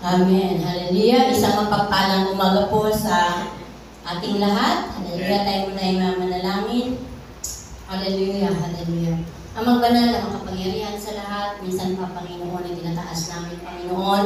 Amen. Hallelujah. Isang mapagpalang umaga po sa ating lahat. Hallelujah. Tayo muna ay manalangin. Hallelujah. Hallelujah. Amang banal na makapangyarihan sa lahat. Minsan pa, Panginoon, ay tinataas namin, Panginoon,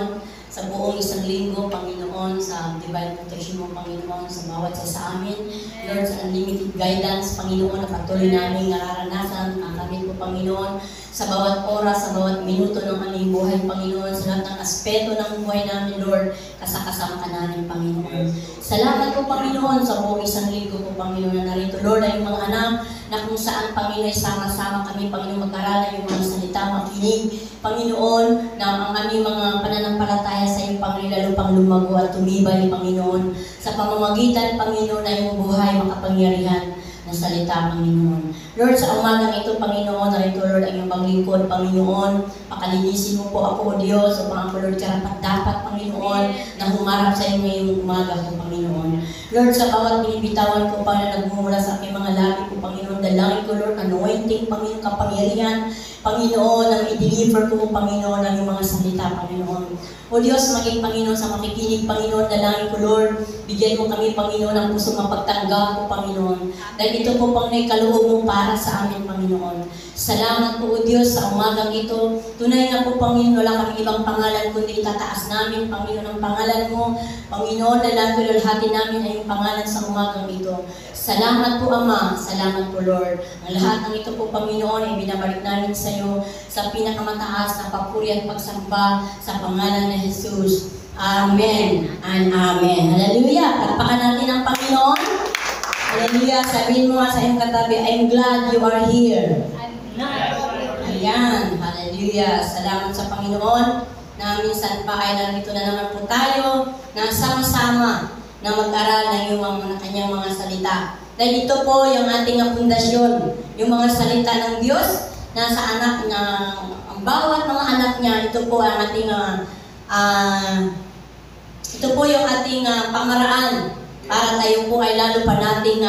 sa buong isang linggo, Panginoon, sa divine protection mo, Panginoon, sa bawat sa amin. Lord, sa unlimited guidance, Panginoon, na patuloy namin nararanasan ang kami po, Panginoon, sa bawat oras, sa bawat minuto ng aming buhay, Panginoon, sa lahat ng aspeto ng buhay namin, Lord, kasama ka namin, Panginoon. Salamat po, Panginoon, sa buong isang linggo po, Panginoon, na narito, Lord, ay mga anak na kung saan, Panginoon, sama-sama kami, Panginoon, mag-aralan yung mga salita, makinig, Panginoon, na ang aming mga pananampalataya sa iyo, Panginoon, lalo pang lumago at tumibay, Panginoon, sa pamamagitan, Panginoon, na iyong buhay, makapangyarihan na salita, Panginoon. Lord, sa umagang ito, Panginoon, narito, Lord, ang iyong paglingkod, Panginoon, pakalinisin mo po ako, O Diyos, o mga Lord, karapat-dapat, Panginoon, na humarap sa iyo ngayong umaga ko, Panginoon. Lord, sa bawat binibitawan ko, Panginoon, nagmumula sa aking mga labi ko, Panginoon, dalangin ko, Lord, anointing, Panginoon, kapangyarihan, Panginoon, ang i-deliver ko, Panginoon, ang iyong mga salita, Panginoon. O Diyos, maging Panginoon, sa makikinig, Panginoon, dalangin ko, Lord, bigyan mo kami, Panginoon, ng pusong mapagtanggap po, Panginoon. Dahil ito po, Panginoon, kaloob mo para sa amin, Panginoon. Salamat po, O Diyos, sa umagang ito. Tunay na po, Panginoon, wala kami ibang pangalan, kundi itataas namin, Panginoon, ang pangalan mo. Panginoon, lalaki namin ay yung pangalan sa umagang ito. Salamat po, Ama. Salamat po, Lord. Ang lahat ng ito po, Panginoon, ay binabalik namin sa iyo sa pinakamataas na papuri at pagsamba sa pangalan ni Jesus. Amen and Amen. Hallelujah. Palakpakan natin ang Panginoon. Hallelujah. Sabihin mo nga sa iyong katabi, I'm glad you are here. Ayan. Hallelujah. Salamat sa Panginoon na minsan pa ay narito na naman po tayo na sama-sama na mag-aral ng kanyang mga salita. Dahil ito po yung ating pundasyon, yung mga salita ng Diyos na sa anak na ang bawat mga anak niya, ito po ang ating ito po yung ating pamaraan para tayo po ay lalo pa nating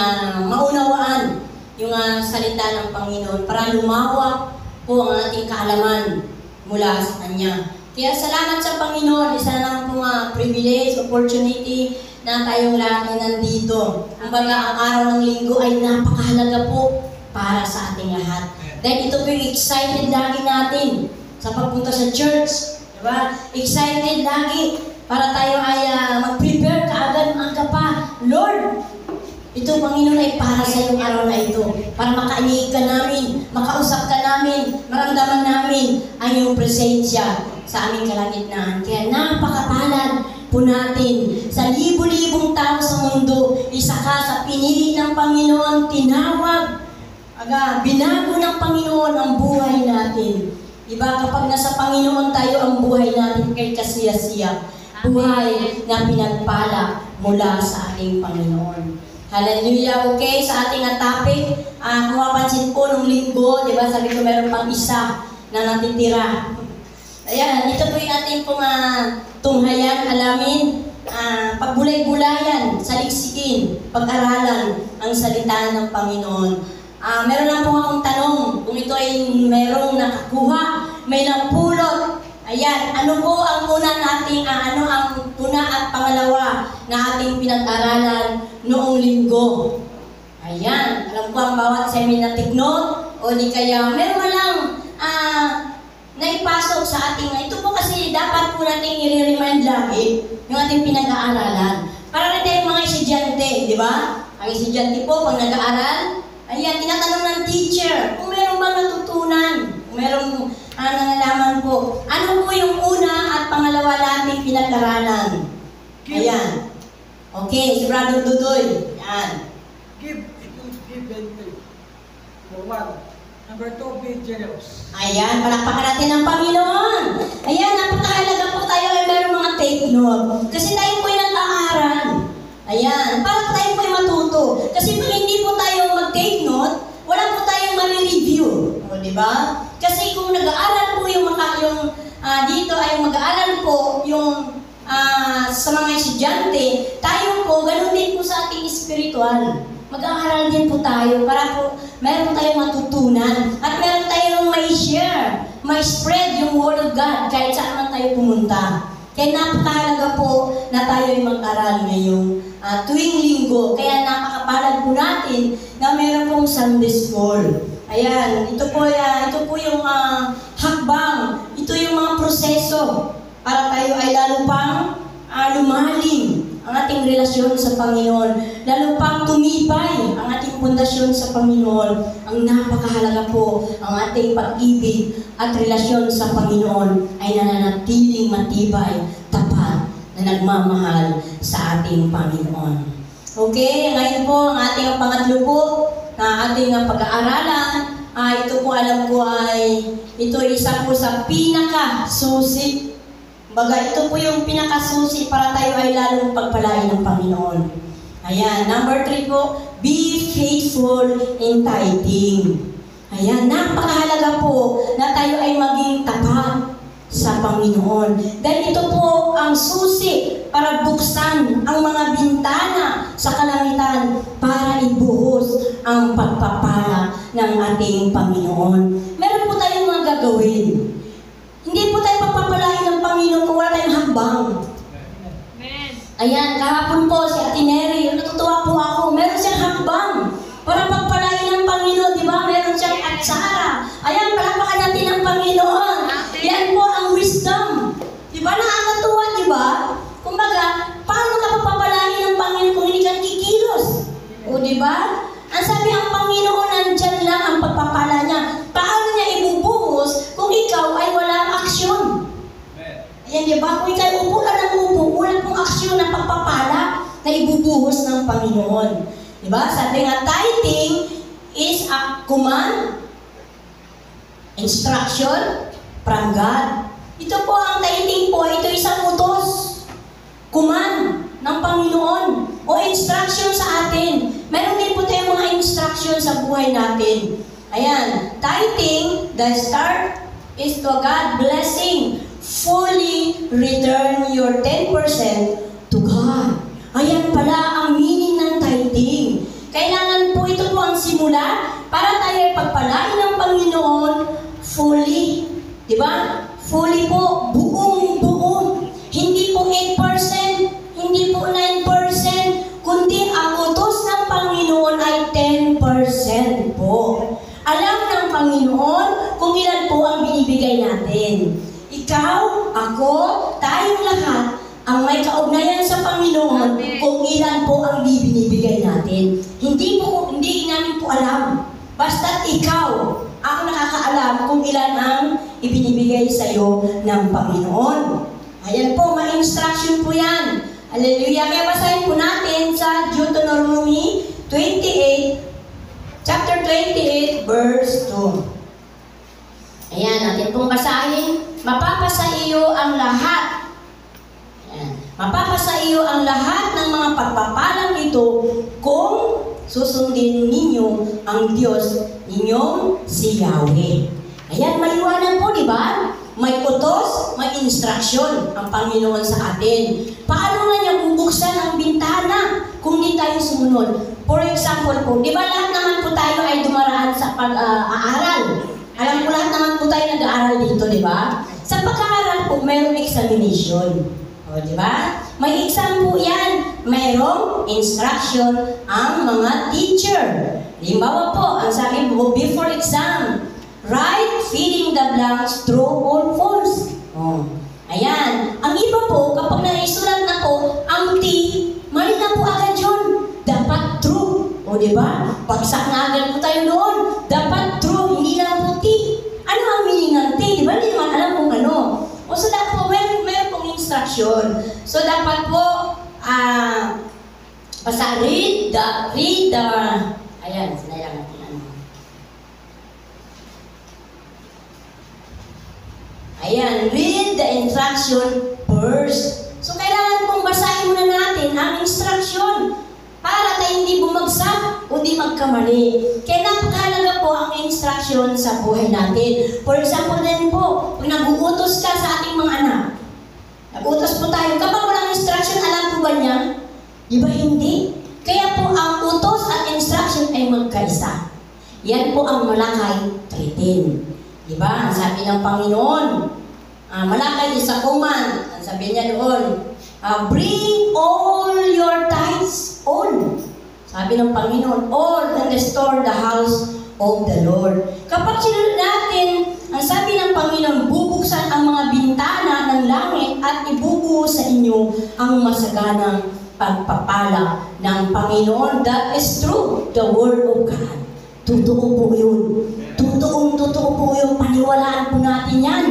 maunawaan yung salita ng Panginoon para lumawak po ang ating kaalaman mula sa Kanya. Kaya salamat sa Panginoon, isa naman po privilege, opportunity na tayong lahat ay nandito. Kumbaga, ang araw ng linggo ay napakahalaga po para sa ating lahat. Dahil ito po yung excited lagi natin sa pagpunta sa church. Diba? Excited lagi para tayo ay mag-prepare kaagad maaga pa. Lord, ito, Panginoon, ay para sa iyong araw na ito. Para makainig ka namin, makausap ka namin, maramdaman namin ang iyong presensya sa aming kalagitnaan. Kaya napakapalad po natin sa libo-libong tao sa mundo, isa ka sa pinili ng Panginoon, tinawag, binago ng Panginoon ang buhay natin. Diba, kapag nasa Panginoon tayo, ang buhay natin kay kasiya-siya. Buhay na pinagpala mula sa ating Panginoon. Hallelujah. Okay, sa ating topic, kung mapansin po nung linggo, diba, sabi ko meron pang isa na natitira. Ayan, ito po yung ating pong tunghayan, alamin, pagbulay-bulayan, saliksikin, pag-aralan ang salita ng Panginoon. Meron lang po akong tanong, kung ito ay merong nakakuha, may napulot. Ayan, ano po ang una nating, ano ang una at pangalawa na ating pinag-aralan noong linggo? Ayan, alam ko ang bawat seminar tignot, o di kaya meron lang naipasok sa ating, ito po kasi dapat po natin i-remind lagi yung ating pinag-aaralan. Para rin tayong mga estudyante, di ba? Ang estudyante po, pag nag-aaral, ayan, tinatanong ng teacher, kung meron bang natutunan, kung merong nangalaman po. Ano po yung una at pangalawa nating pinag-aralan? Ayan. Okay, si Brother Dudoy. Ayan. Give and take. For one. Number 2, be generous. Ayan, palakpakan natin ang Panginoon. Ayan, napakahalaga po tayo ay meron mga take note. Kasi tayo po ay nag-aaral. Ayan, para tayo po ay matuto. Kasi pag hindi po tayo mag-take note, wala po tayong mali-review. O, diba? Kasi kung nag-aaral po yung dito ay mag-aaral po yung sa mga estudyante, tayo po, ganun din po sa ating spiritual. Mag-aaral din po tayo para po meron tayong matutunan at meron tayong may share, may spread yung Word of God kahit saan man tayo pumunta. Kaya napakahalaga po na tayo ay mag-aral ngayong tuwing linggo. Kaya napakapalad po natin na meron pong Sunday School. Ayan, ito po yung hakbang. Ito yung mga proseso para tayo ay lalo pang lumalim ang ating relasyon sa Panginoon. Lalo pang tumibay ang ating pundasyon sa Panginoon. Ang napakahalaga po ang ating pag-ibig at relasyon sa Panginoon ay nananatiling matibay, tapat, na nagmamahal sa ating Panginoon. Okay, ngayon po ang ating pangatlo po na ating pag-aaralan. Ito po alam ko ay ito isa po sa pinaka-susi. Baga, ito po yung pinaka-susi para tayo ay lalong pagpalain ng Panginoon. Ayan, number 3 po, be faithful in tithing. Ayan, napakahalaga po na tayo ay maging tapat sa Panginoon. Dahil ito po ang susi para buksan ang mga bintana sa kalangitan para ibuhos ang pagpapala ng ating Panginoon. Meron po tayong mga gagawin. Hindi po tayo pagpapalain ng Panginoon kung wala tayong hakbang. Ayan, kahapon po si Ate Neri, natutuwa po ako, meron siyang hakbang para pagpalain ng Panginoon, di ba? Meron siyang atsara. Ayan, palakpakan natin ang Panginoon. Yan po ang wisdom. Di ba? Nakakatuwa, di ba? Kumbaga, paano ka pagpapalain ng Panginoon kung hindi ka kikilos? O, di ba? Ang sabi ang Panginoon, nandyan lang ang pagpapala niya. Paano niya ibubuhos kung ikaw ay walang aksyon? Ayan, di ba? Kung ikaw upo lang ng upo, wala pong aksyon ng pagpapala na ibubuhos ng Panginoon. Di ba? Sabi nga, tithing is a command, instruction from God. Ito po ang tithing po, ito isang utos, command ng Panginoon o instruction sa atin. Meron din po tayong mga instruction sa buhay natin. Ayan, tithing, the start is to God blessing. Fully return your 10% to God. Ayan pala ang meaning ng tithing. Kailangan po ito po ang simula para tayo ay pagpalain ng Panginoon fully. Diba? Fully po, buong-buo. Hindi po 8%, hindi po 9%, kundi ang utos ng Panginoon ay 10% po. Alam ng Panginoon kung ilan po ang binibigay natin. Ikaw, ako, tayong lahat ang may kaugnayan sa Panginoon kung ilan po ang binibigay natin. Hindi namin po alam. Basta't ikaw ang nakakaalam kung ilan ang ibinibigay sa iyo ng Panginoon. Ayan po, may instruction po yan. Hallelujah. Kaya basahin po natin sa Deuteronomy 28, chapter 28, verse 2. Ayan, natin pong basahin. Mapapasa iyo ang lahat. Ayan. Mapapasa iyo ang lahat ng mga pagpapalang ito kung susundin ninyo ang Diyos ninyong si Yahweh. Ayan, maliwanag po, di ba? May utos, may instruction ang Panginoon sa atin. Paano na niya bubuksan ang bintana kung di tayo sumunod? For example po, di ba lahat naman po tayo ay dumaraan sa pag-aaral? Alam po lahat naman po tayo nag-aaral dito, di ba? Sa pag-aaral po, mayroong examination. O, di ba? May exam po yan. Mayroong instruction ang mga teacher. Halimbawa po, ang sabi po, before exam, write filling the blanks true or false. O, ayan. Ang iba po, kapag naisulat na po, ang T, mali na po agad yun. Dapat true. O, di ba? Pagsak na agad po tayo doon. Dapat true, hindi lang po T. Ano ang meaning ng T? Di ba? Hindi naman alam kung ano. O, so dapat po, mayroon pong instruction. So, dapat po, read the, ayan, sinayang natin ano. Ayan, read the instruction first. So, kailangan pong basahin muna natin ang instruction para tayo hindi bumagsak o di magkamali. Kaya napakahalaga po ang instruction sa buhay natin. For example din po, kung nag-uutos ka sa ating mga anak, nag-utos po tayo, kapag walang instruction, alam po ba niya? Di ba hindi? Kaya po ang utos at instruction ay magkaisa. Yan po ang Malakay 3:10. Di ba? Sabi ng Panginoon, Malakay is a command. Ang sabi niya doon, bring all your tithes, all. Sabi ng Panginoon, all and restore the house of the Lord. Kapag sinunod natin, ang sabi ng Panginoon, bubuksan ang mga bintana ng langit at ibubuhos sa inyo ang masaganang pagpapala ng Panginoon. That is true, the Word of God. Totoo po yun. Totoo po yung paniwalaan po natin yan.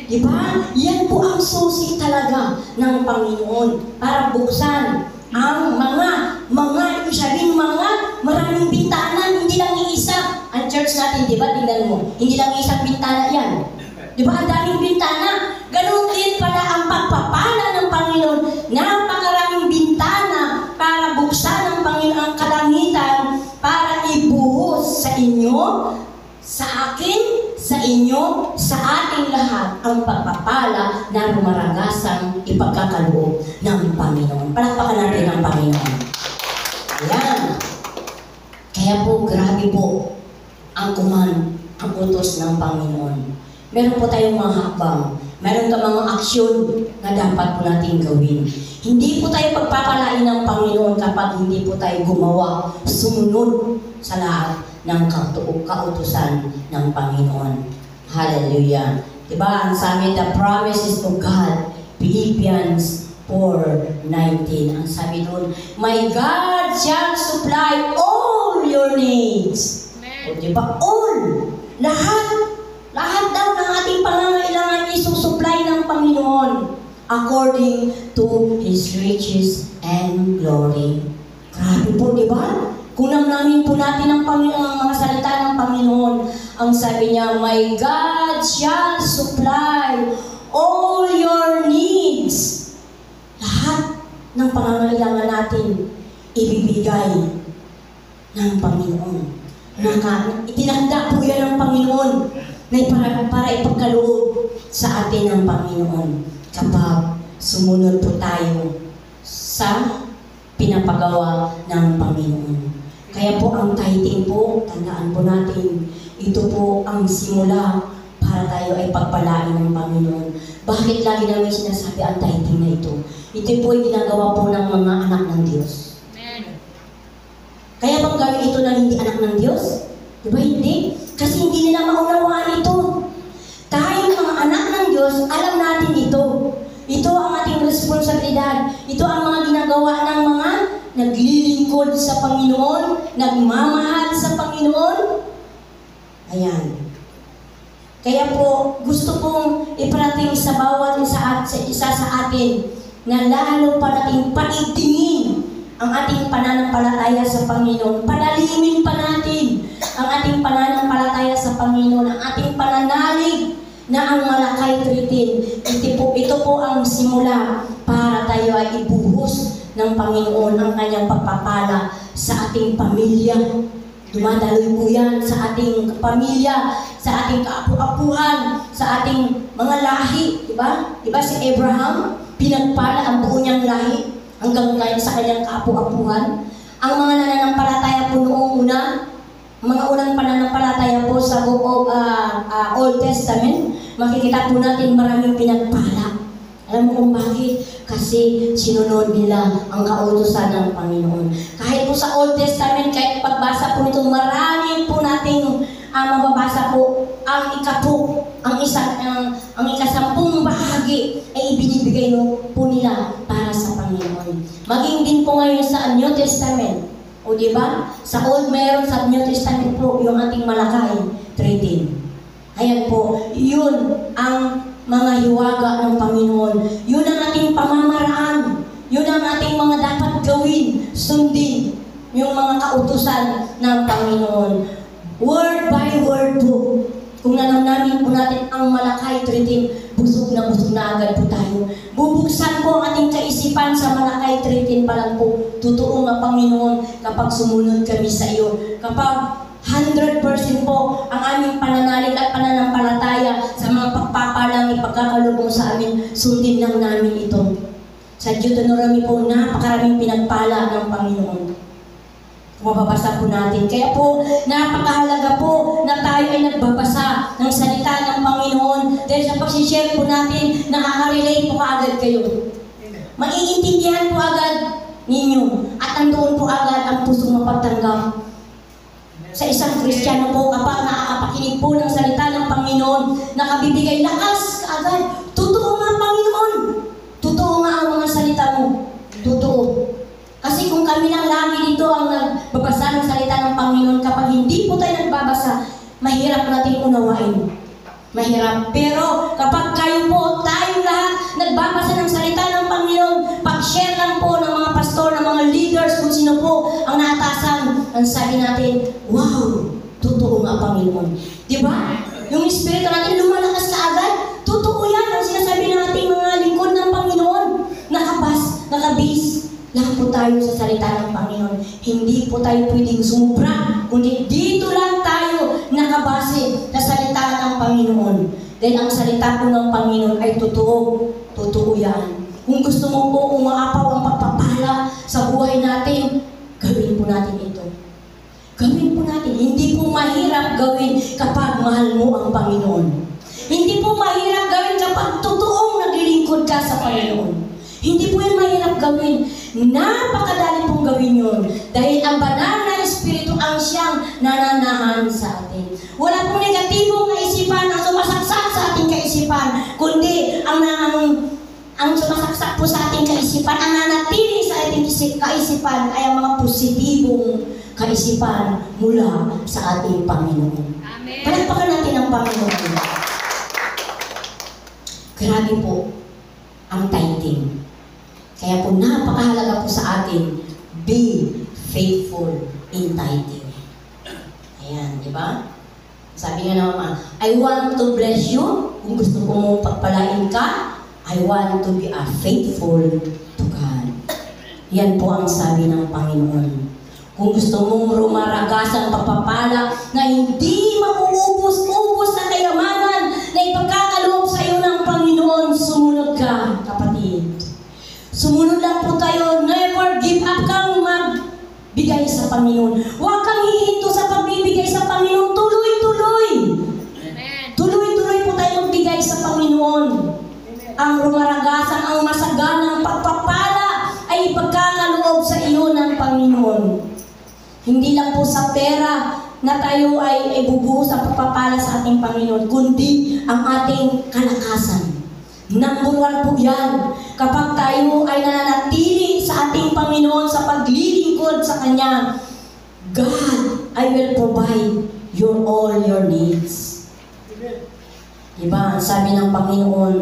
Diba? Yan po ang susi talaga ng Panginoon para buksan ang ibig sabihin maraming bintana, hindi lang iisa. Ang church natin, diba, tingnan mo, hindi lang isang bintana yan. Diba, ang daming bintana. Ganun din pala ang pagpapala ng Panginoon. Napakaraming bintana para buksan ng Panginoon ang kalangitan para ibuhos sa inyo, sa akin, sa inyo, sa ating lahat ang pagpapala na rumaragasang ipagkakaloob ng Panginoon. Palakpakan natin ang Panginoon. Ayan. Kaya po, grabe po ang ang utos ng Panginoon. Meron po tayong mga hakbang. Meron ka mga aksyon na dapat po natin gawin. Hindi po tayo pagpapalain ng Panginoon kapag hindi po tayo gumawa, sumunod sa lahat ng kautusan ng Panginoon. Hallelujah. Diba? Ang sabi, the promises of God, Philippians 4:19. Ang sabi doon, my God shall supply all your needs. O diba? All. Lahat daw ng ating pangangailangan isusupply ng Panginoon according to His riches and glory. Grabe po, diba? Kung namin po natin ang mga salita ng Panginoon, ang sabi niya, my God shall supply all your needs. Lahat ng pangangailangan natin, ibibigay ng Panginoon. Itinanda po yan ng Panginoon na para ipagkaloob sa atin ng Panginoon kapag sumunod po tayo sa pinapagawa ng Panginoon. Kaya po ang tithing po, tandaan po natin, ito po ang simula para tayo ay pagpalain ng Panginoon. Bakit lagi namin sinasabi ang tithing na ito? Ito po ay ginagawa po ng mga anak ng Diyos. Amen. Kaya bang gawin ito na hindi anak ng Diyos? Diba hindi? Kasi hindi nila maunawaan ito. Tayo mga anak ng Diyos, alam natin ito. Ito ang ating responsibilidad. Ito ang mga ginagawa ng mga naglilingkod sa Panginoon, nagmamahal sa Panginoon. Ayan. Kaya po, gusto kong iparating sa bawat isa sa atin na lalo pa nating paigtingin ang ating pananampalataya sa Panginoon. Padalimin pa natin ang ating pananampalataya sa Panginoon, ang ating pananalig na ang Malakay 3:10. Ito po ang simula para tayo ay ibuhos ng Panginoon ang kanyang pagpapala sa ating pamilya. Dumadaloy po yan sa ating pamilya, sa ating kaapu-apuhan, sa ating mga lahi. Diba? Diba si Abraham, pinagpala ang buo niyang lahi hanggang ngayon sa kanyang kaapu-apuhan. Ang mga nananampalataya po noong una, mga unang pananampalataya po sa Old Testament, makikita po natin maraming pinagpala. Alam mo kung bakit? Kasi sinunod nila ang kautusan ng Panginoon. Kahit po sa Old Testament, kahit pagbasa po nito, marami po nating mababasa po ang ikasampung bahagi ay ibinibigay po nila para sa Panginoon. Maging din po ngayon sa New Testament. O diba? Sa Old meron, sa New Testament po yung ating Malakay 3:10. Ayan po, yun ang mga hiwaga ng Panginoon. Yun ang ating pamamaraan. Yun ang ating mga dapat gawin, sundin yung mga kautusan ng Panginoon. Word by word po. Kung nanamnamin po natin ang Malakay 3:10, busog na agad po tayo. Bubuksan po ang ating kaisipan sa Malakay 3:10 pa lang po. Totoo nga Panginoon kapag sumunod kami sa iyo. Kapag 100% po ang aming pananalig at pananampalataya sa mga pagpapalang ipagkakaloob mo sa amin, sundin lang namin ito. Sa Deuteronomy po, napakaraming pinagpala ng Panginoon. Mababasa po natin. Kaya po, napakahalaga po na tayo ay nagbabasa ng salita ng Panginoon. Dahil sa pagsishare po natin, nakaka-relate po kaagad kayo. Maiintindihan po agad ninyo. At andoon po agad ang pusong mapagtanggap. Sa isang Kristiyano po, kapag nakakapakinig po ng salita ng Panginoon, nakabibigay lakas kaagad. Totoo nga, Panginoon. Totoo nga ang mga salita mo. Totoo. Kasi kung kami lang lagi dito ang nagbabasa ng salita ng Panginoon, kapag hindi po tayo nagbabasa, mahirap natin unawain. Mahirap. Pero kapag kayo po, tayo lahat, nagbabasa ng salita ng Panginoon, pag-share lang po ng mga pastor, ng mga leaders, kung sino po ang naatasan, ang sabi natin, wow, totoo nga Panginoon. Diba? Yung espiritu natin lumalakas na agad. Totoo yan ang sinasabi natin mga lingkod ng Panginoon. Nakabase. Lahat po tayo sa salita ng Panginoon. Hindi po tayo pwedeng sumubra, kundi dito lang tayo nakabase sa salita ng Panginoon. Dahil ang salita po ng Panginoon ay totoo. Totoo yan. Kung gusto mo po umaapaw ang pagpapala sa buhay natin, gawin po natin ito. Gawin po natin. Hindi po mahirap gawin kapag mahal mo ang Panginoon. Hindi po mahirap gawin kapag totoong naglilingkod ka sa Panginoon. Hindi po yung mahirap gawin. Napakadali pong gawin yun. Dahil ang banal na Espiritu ang siyang nananahan sa atin. Wala pong negatibong kaisipan ang sumasaksak sa ating kaisipan, kundi ang sumasaksak po sa ating kaisipan, ang nanatili sa ating kaisipan ay ang mga positibong kaisipan mula sa ating Panginoon. Amen. Palagpakan natin ang Panginoon. Grabe po ang tithing. Kaya po napakahalaga po sa atin, be faithful in tithing. Ayan, di ba? Sabi nga na mama, I want to bless you. Kung gusto ko mong pagpalain ka, I want to be faithful to God. Yan po ang sabi ng Panginoon. Kung gusto mong rumaragas ang pagpapala na hindi mauubos-ubos na kayamanan na ipagkakaloob sa iyo ng Panginoon, sumunod ka, kapatid. Sumunod lang po tayo. Never give up kang magbigay sa Panginoon. Huwag kang hihinto sa pagbibigay sa Panginoon. Tuloy-tuloy. Tuloy-tuloy po tayo magbigay sa Panginoon. Ang rumaragasan, ang masaganang pagpapala ay ipagkakaloob sa iyo ng Panginoon. Hindi lang po sa pera na tayo ay bubuhos ang pagpapala sa ating Panginoon, kundi ang ating kalakasan. Number one po yan. Kapag tayo ay nananatili sa ating Panginoon sa paglilingkod sa Kanya, God, I will provide all your needs. Diba? Sabi ng Panginoon,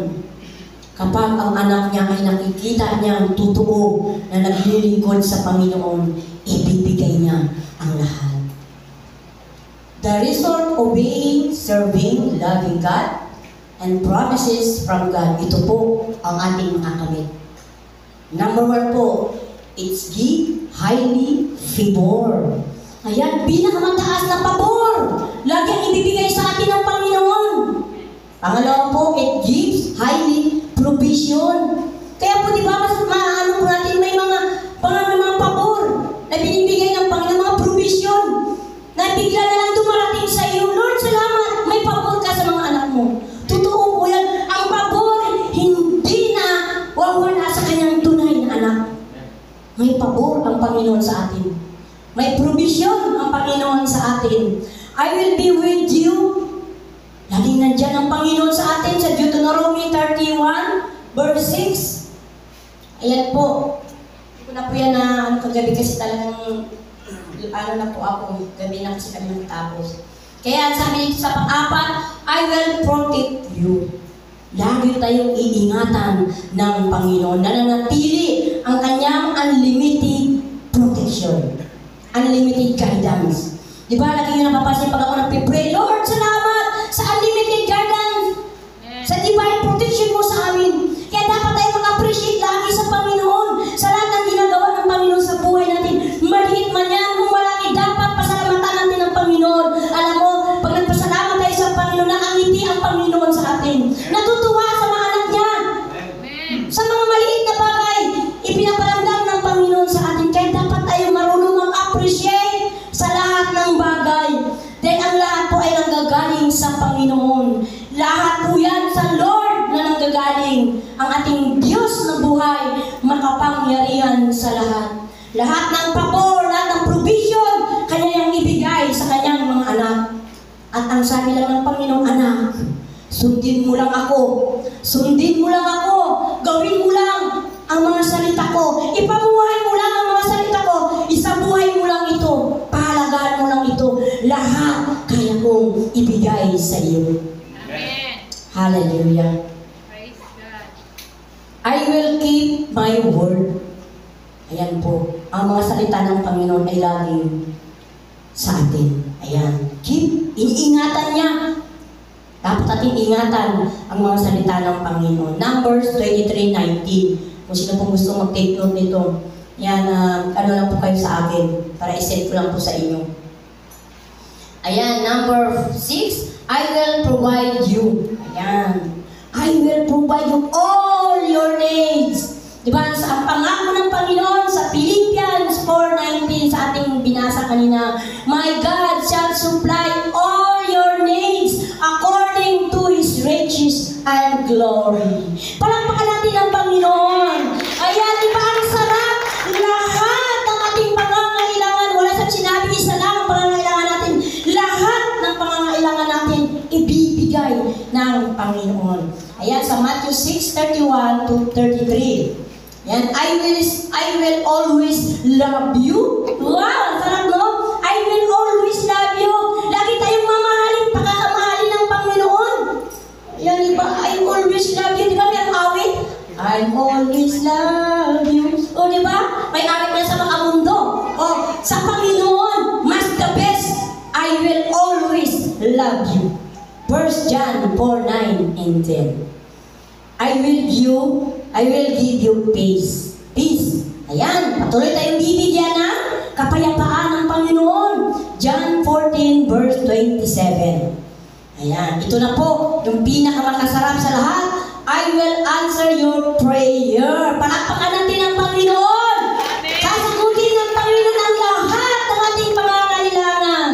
kapag ang anak niya ay nakikita niyang totoo na naglilingkod sa Panginoon, ibibigay niya ang lahat. The result, obeying, serving, loving God, and promises from God. Ito po ang ating makakamit. Number one po, it's give highly favor. Ayan, pinakamataas na pabor. Lagi ang ibibigay sa atin ng Panginoon. Pangalawa po, it gives highly provision. Kaya po, di ba, mas maano po natin, may mga pabor na binibigay ng Panginoon, mga provision na bigla na lang dumarating sa iyo. Lord, salamat, may pabor ka sa mga anak mo. Totoo po yan. Ang pabor, hindi na wawala sa kanyang tunay na anak. May pabor ang Panginoon sa atin. May provision ang Panginoon sa atin. I will be with you. Laging nandyan ang Panginoon sa atin sa Deuteronomy 31, verse 6. Ayan po. Hindi ko na po yan na kagabi kasi talagang na po ako. Gabi na kasi kami natapos. Kaya sabi sa pang-apat, I will protect you. Lagi tayong iingatan ng Panginoon. Nananatili ang kanyang unlimited protection. Unlimited guidance. Di ba, lagi nyo napapansin pag ako nagpipray, Lord, salamat sa unlimited guidance. Sa divine protection mo sa amin. Kaya dapat tayo mag-appreciate lagi sa Panginoon. Sa lahat ng ginagawa ng Panginoon sa buhay natin. Maliit man yan, kung malaki, dapat pasalamatan natin ang Panginoon. Alam mo, pag nagpasalamat tayo sa Panginoon, nakangiti ang Panginoon sa atin. Natutuwa sa mga anak niya. Sa mga maliit na bagay, ipinaparamdam ng Panginoon sa atin. Kaya dapat tayo marunong mag-appreciate makapangyarihan sa lahat. Lahat ng pabor, lahat ng provision, Kanya yang ibigay sa Kanyang mga anak. At ang sabi lang ng Panginoon, anak, sundin mo lang ako. Sundin mo lang ako. Gawin mo lang ang mga salita ko. Ipabuhay mo lang ang mga salita ko. Isabuhay mo lang ito. Pahalagaan mo lang ito. Lahat kaya kong ibigay sa iyo. Amen. Hallelujah. Praise God. I will keep my word. Ayan po. Ang mga salita ng Panginoon ay laging sa atin. Ayan. Keep. Iniingatan niya. Dapat ating ingatan ang mga salita ng Panginoon. Numbers 23:19. Kung sino pong gusto mag-take note nito, yan, ano lang po kayo sa akin para i-set ko lang po sa inyo. Ayan, number 6, I will provide you. Ayan. I will provide you all your needs. Diba, sa pangako ng Panginoon sa Philippians 4:19 sa ating binasa kanina, my God shall supply all your needs according to His riches and glory. Palakpakan natin ang Panginoon. Ayan, di ba ang sarap? Lahat ng ating pangangailangan, wala sa sinabi, isa lang ang pangangailangan natin. Lahat ng pangangailangan natin, ibibigay ng Panginoon. Ayan, sa Matthew 6:31 to 33. Yan, I will always love you. Wow, sarap no? I will always love you. Lagi tayong mamahalin, pakakamahalin ng Panginoon. Yan, diba? I always love you. Diba may awit? I always love you. O, diba? May awit niya sa mga mundo. O, sa Panginoon, mas the best. I will always love you. 1 John 4:9 and 10. I will give you peace. Peace. Ayan, patuloy tayong bibigyan ng kapayapaan ng Panginoon. John 14 verse 27. Ayan, ito na po, yung pinakamakasarap sa lahat. I will answer your prayer. Palakpakan natin ang Panginoon. Sasagutin ng Panginoon ang lahat ng ating pangangailangan.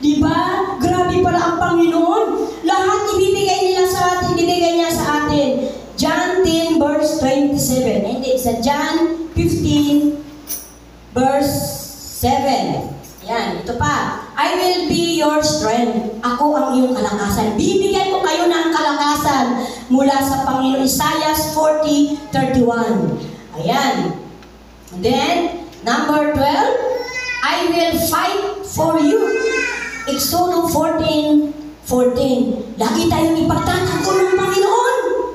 Diba? Grabe pala ang Panginoon. Lahat ibibigay nila sa atin, ibibigay niya sa atin. John 10 verse 27. Hindi, sa John 15 verse 7. Yan, ito pa. I will be your strength. Ako ang iyong kalakasan. Bibigyan ko kayo ng kalakasan mula sa Panginoon. Isaiah 40:31. Ayan. Then, number 12. I will fight for you. Exodus 14:14. Lagi tayong ipagtatanggol ng Panginoon.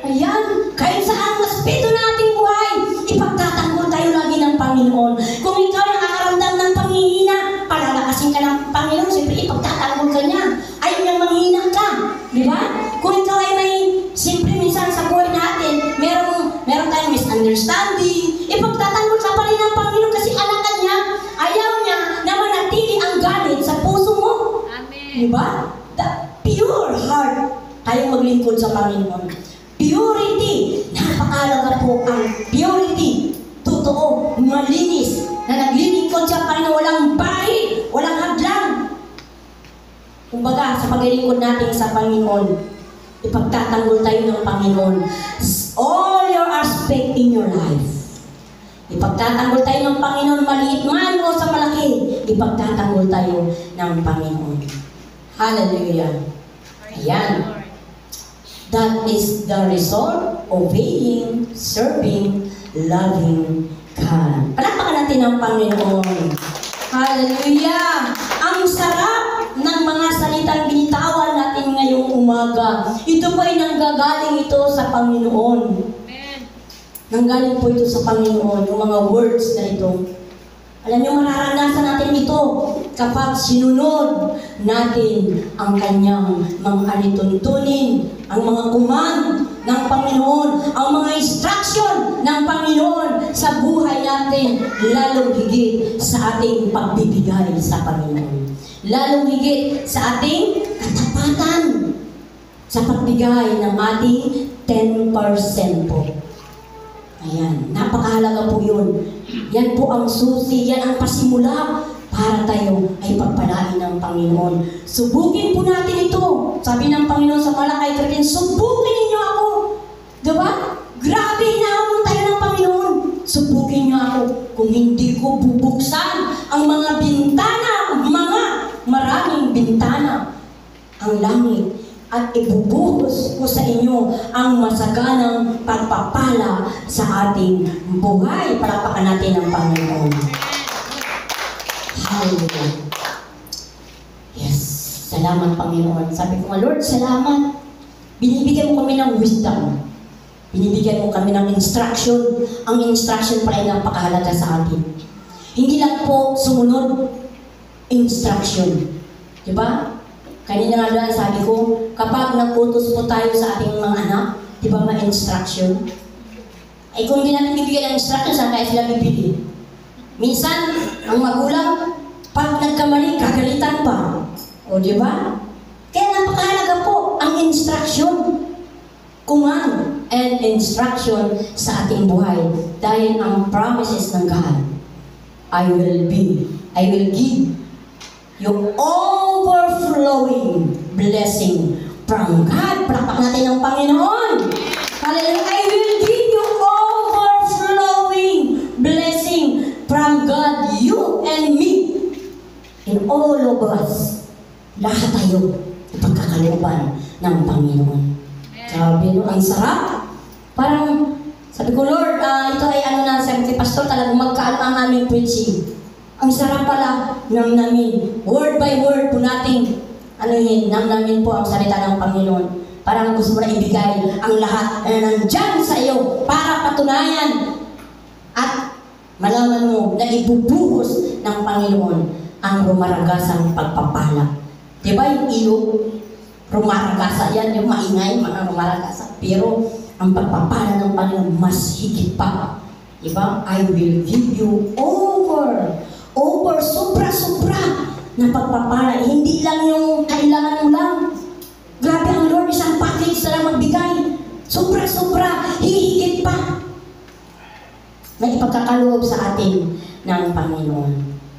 Ayan, kahit saan aspeto ng ating buhay, ipagtatanggol tayo lagi ng Panginoon. Kung ikaw nakakaramdam ng panghihina, palalakasin ka ng Panginoon, siyempre ipagtatanggol ka niya. Ayaw niyang manghina ka, di ba? Kung ikaw ay may, siyempre minsan sa buhay natin, meron tayong misunderstanding, ipagtatanggol ka pa rin ng Panginoon kasi anak ka niya, ayaw niya na manatili ang galit sa puso mo. Amen. Di ba? The pure heart, tayong maglingkod sa Panginoon. Purity. Napakahalaga po ang purity. Totoo, malinis, na naglilingkod siya pa rin na walang bahid, walang hadlang. Kumbaga, sa paglilingkod natin sa Panginoon, ipagtatanggol tayo ng Panginoon. All your aspect in your life. Ipagtatanggol tayo ng Panginoon, maliit man o sa malaki, ipagtatanggol tayo ng Panginoon. Hallelujah. Ayan. That is the result of obeying, serving, loving God. Palakpakan natin ang Panginoon. Hallelujah! Ang sarap ng mga salitang binitawan natin ngayong umaga. Ito po ay nanggagaling ito sa Panginoon. Amen. Nanggaling po ito sa Panginoon, yung mga words na ito. Alam niyo, mararanasan natin ito kapag sinunod natin ang kanyang mga alituntunin, ang mga command ng Panginoon, ang mga instruction ng Panginoon sa buhay natin, lalong higit sa ating pagbibigay sa Panginoon. Lalong higit sa ating katapatan sa pagbigay ng ating 10% po. Ayan, napakahalaga po yun. Yan po ang susi, yan ang pasimula para tayo ay pagpalain ng Panginoon. Subukin po natin ito. Sabi ng Panginoon sa Malakay 13, subukin ninyo ako. Diba? Grabe, hinahamon tayo ng Panginoon. kung hindi ko bubuksan ang mga bintana, maraming bintana, ang langit, at ibubuhos ko sa inyo ang masaganang pagpapala sa ating buhay. Palakpakan natin ang Panginoon. Hallelujah. Yes. Salamat, Panginoon. Sabi ko, Lord, salamat. Binibigyan mo kami ng wisdom. Binibigyan mo kami ng instruction. Ang instruction pala ay napakahalaga sa atin. Hindi lang po sumunod instruction. Diba? Kanina nga doon sabi ko, kapag nag-utos po tayo sa ating mga anak, diba may instruction? Ay kung hindi natin bibigyan ng instruction, saan kaya sila bibili? Minsan, ang magulang, pag nagkamali, kagalitan pa. O diba? Kaya napakahalaga po ang instruction. Command and instruction sa ating buhay. Dahil ang promises ng God, I will give you overflowing blessing from God. Palakpak natin ang Panginoon. Hallelujah. I will give you overflowing blessing from God, you and me. In all of us, lahat tayo ipagkakalooban ng Panginoon. Sabi no, ang sarap. Parang, sabi ko, Lord, ito ay sabi ko, Pastor, talagang magkaan ang aming preaching. Ang sarap pala, namnamin. Word by word po natin, namnamin po ang salita ng Panginoon. Parang gusto mo na ibigay ang lahat na nandyan sa iyo para patunayan at malaman mo na ibubuhos ng Panginoon ang rumaragasang pagpapala. Diba yung ilog? Rumaragasa yan, yung maingay, mga rumaragasa. Pero ang pagpapala ng Panginoon mas higit pa. Diba? I will give you sobra-sobra na pagpapala. Hindi lang yung kailangan mo lang. Grabe ang Lord, isang package na lang magbigay. Sobra-sobra, hihigit pa. May ipagkakaloob sa atin ng Panginoon.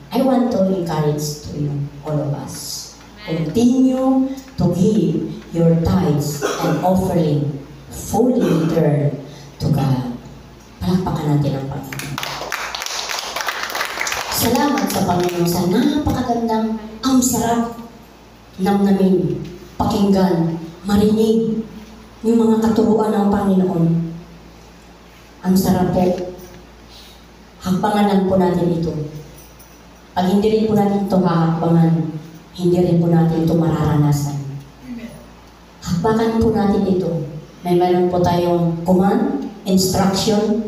I want to encourage to you, all of us. Continue to give your tithes and offering fully returned to God. Palakpakan natin ang Panginoon. Salamat sa Panginoon sa napakagandang, ang sarap namnamin, pakinggan, marinig yung mga katuruan ng Panginoon. Ang sarap po. Hakbangan lang po natin ito. Pag hindi rin po natin ito hahakbangan, hindi rin po natin ito mararanasan. Hakbangan po natin ito. May meron po tayong command, instruction,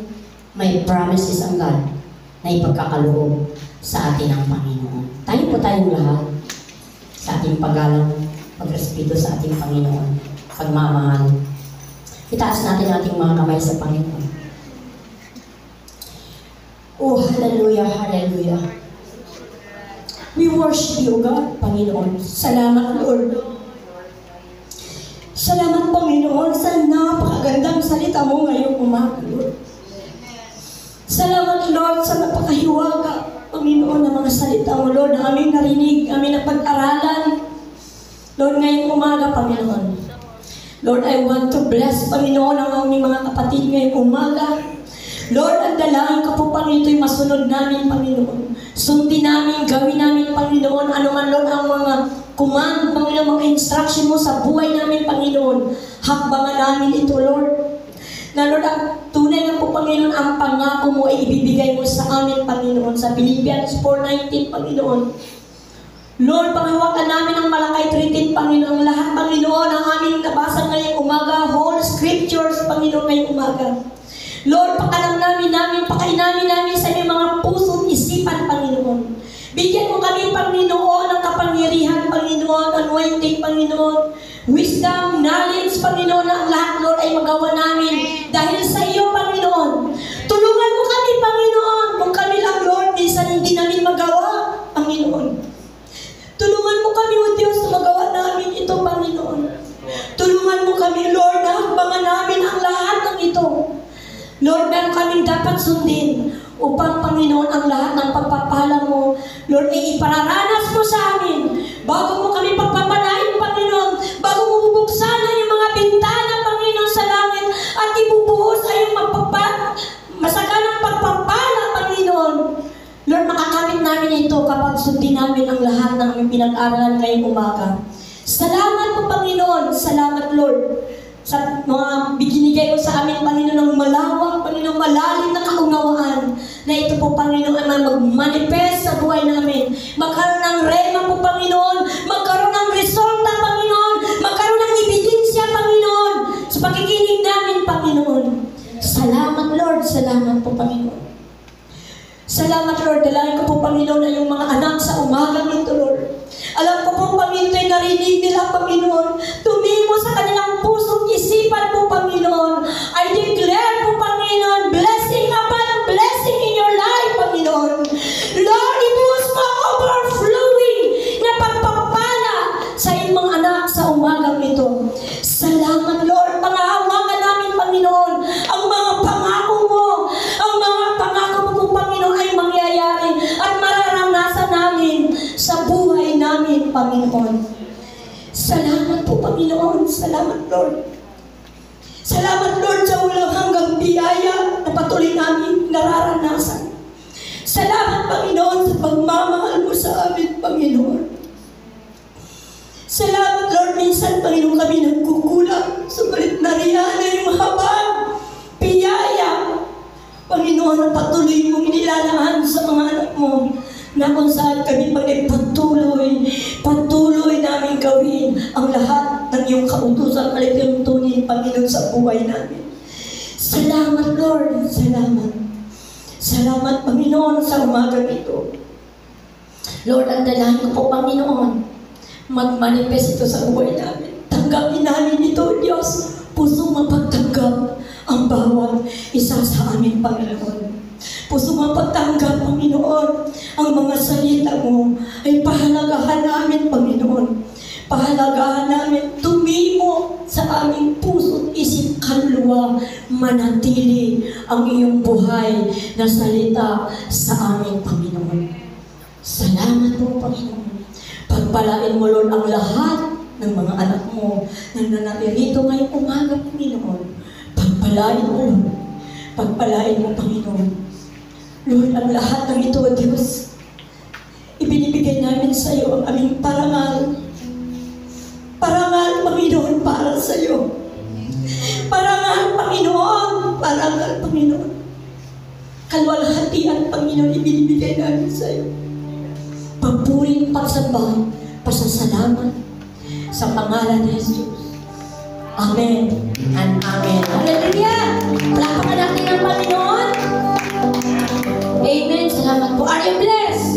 may promises ang God na ipagkakaloob sa atin ang Panginoon. Tayo po tayong lahat sa ating paggalang, pagrespeto sa ating Panginoon, pagmamahal. Itaas natin ating mga kamay sa Panginoon. Oh, hallelujah, hallelujah. We worship you, God, Panginoon. Salamat, Lord. Salamat, Panginoon, sa napakagandang salita mo ngayong umaga, Lord. Salamat, Lord, sa napakahiwaga, Panginoon, ng mga salita mo, Lord, na aming narinig, aming napag-aralan. Lord, ngayong umaga, Panginoon. Lord, I want to bless, Panginoon, ang aming mga kapatid ngayong umaga. Lord, ang dalangin ko po, Panginoon, ito'y masunod namin, Panginoon. Sundin namin, gawin namin, Panginoon, ano man, Lord, ang mga command, Panginoon, mga instruction mo sa buhay namin, Panginoon. Hakbangan namin ito, Lord. Na, Lord, ang tunay na po, Panginoon, ang pangako mo ay ibibigay mo sa amin, Panginoon, sa Philippians 4:19, Panginoon. Lord, panghawakan namin ang Malakay 3:10, Panginoon, lahat, Panginoon, ang aming nabasa ngayong umaga, whole scriptures, Panginoon, ngayong umaga. Lord, pakainamin namin sa iyong mga puso't isipan, Panginoon. Bigyan mo kami, Panginoon, ng kapangyarihan, Panginoon, anointing, Panginoon, wisdom, knowledge, Panginoon, na ang lahat, Lord, ay magawa namin dahil sa iyo, Panginoon. Tulungan mo kami, Panginoon, kung kami lang, Lord, minsan hindi namin magawa, Panginoon. Tulungan mo kami, O Diyos, na magawa namin ito, Panginoon. Tulungan mo kami, Lord, na hakbangan namin ang lahat ng ito. Lord, meron kaming dapat sundin upang, Panginoon, ang lahat ng pagpapala mo, Lord, ay ipararanas mo sa amin bago mo kami pagpapalain, Panginoon, bago mo bubuksan ang mga bintana, Panginoon, sa langit at namin ang lahat ng aming pinag-aralan ngayong umaga. Salamat po, Panginoon. Salamat, Lord, sa mga binigay mo sa amin, Panginoon, ng malawak, Panginoon, malalim na kaunawaan na ito po, Panginoon, ay mag-manifest sa buhay namin. Magkaroon ng rema po, Panginoon. Magkaroon ng resulta, Panginoon. Magkaroon ng ebidensya, Panginoon, sa pakikinig namin, Panginoon. Salamat, Lord. Salamat po, Panginoon. Salamat, Lord. Dalangin ko po, Panginoon, na yung mga anak sa umagang ito, Lord. Alam ko po, Panginoon, narinig nila, Panginoon. Tumimo sa kanilang puso't isipan po, Panginoon. I declare po, Panginoon, blessing upon blessing in your life, Panginoon. Lord, ibuhos mo ang overflowing na pagpapala sa iyong mga anak sa umagang ito. Salamat, Lord. Pangahawakan namin, Panginoon, ang mga pangako mo. Ang mga pangako mo, Panginoon, ay mangyayari at mararanasan namin sa buhay namin, Panginoon. Salamat po, Panginoon. Salamat, Lord. Salamat, Lord, sa walang hanggang biyaya na patuloy namin nararanasan. Salamat, Panginoon, sa pagmamahal mo sa amin, Panginoon. Salamat, Lord, minsan, Panginoon, kami nagkukulang. Subalit nariyan na yung habang biyaya, Panginoon, na patuloy mong inilalaan sa mga anak mo, na kung saan kami patuloy namin gawin ang lahat ng iyong kautusan, tuntunin, Panginoon, sa buhay namin. Salamat, Lord. Salamat. Salamat, Panginoon, sa umagang ito. Lord, ang dalangin ko po, Panginoon, mag-manifest ito sa buhay namin. Tanggapin namin ito, Diyos. Pusong mapagtanggap ang bawat isa sa amin, Panginoon. Puso mapagtanggap, Panginoon, ang mga salita mo ay pahalagahan namin, Panginoon. Pahalagahan namin, tumimo sa aming puso, isip, kaluluwa, manatili ang iyong buhay na salita sa aming Panginoon. Salamat po, Panginoon. Pagpalain mo, Lord, ang lahat ng mga anak mo na nananirito ngayong umaga, Panginoon. Pagpalain mo, Lord. Pagpalain mo, Panginoon. Lord, ang lahat ng ito, Diyos, ibinibigay namin sa iyo ang aming parangal. Parangal, Panginoon, para sa iyo. Parangal, Panginoon, parangal, Panginoon. Kalwalhatian, Panginoon, ibinibigay namin sa iyo. Pagpuring, pagsamba, pasasalamat sa pangalan ni Jesus. Amen and Amen. Hallelujah! Palapakan natin ang Panginoon. Amen. Salamat po. Are you blessed?